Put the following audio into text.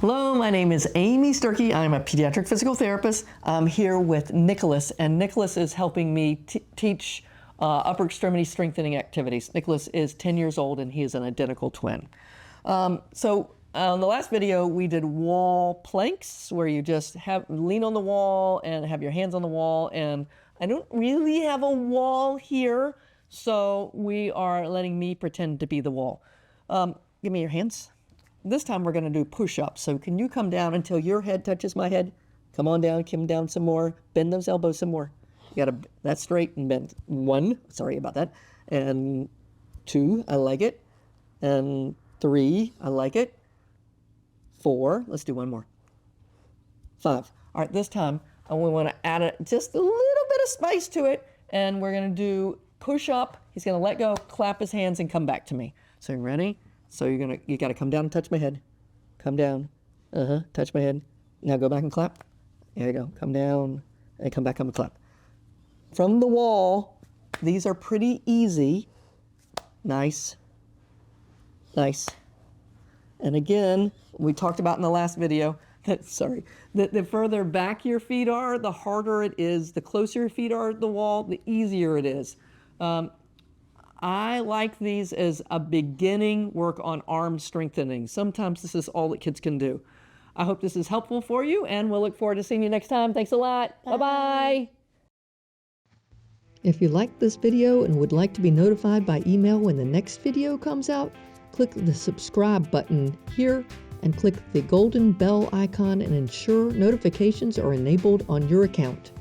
Hello, my name is Amy Sturkey. I'm a pediatric physical therapist. I'm here with Nickolas, and Nickolas is helping me teach upper extremity strengthening activities. Nickolas is 10 years old and he is an identical twin. So on the last video, we did wall planks where you just lean on the wall and have your hands on the wall. And I don't really have a wall here, so we are letting me pretend to be the wall. Give me your hands. This time we're going to do push-ups. So can you come down until your head touches my head? Come on down, come down some more. Bend those elbows some more. You got to, that's straight and bend. 1, sorry about that. And 2, I like it. And 3, I like it. 4, let's do one more. 5. All right, this time we want to add just a little bit of spice to it. And we're going to do push-up. He's going to let go, clap his hands, and come back to me. So you ready? So you got to come down and touch my head. Come down. Touch my head. Now go back and clap. There you go. Come down and come back up and clap. From the wall, these are pretty easy. Nice. Nice. And again, we talked about in the last video that, the further back your feet are, the harder it is. The closer your feet are to the wall, the easier it is. I like these as a beginning work on arm strengthening. Sometimes this is all that kids can do. I hope this is helpful for you, and we'll look forward to seeing you next time. Thanks a lot. Bye-bye. If you liked this video and would like to be notified by email when the next video comes out, click the subscribe button here and click the golden bell icon and ensure notifications are enabled on your account.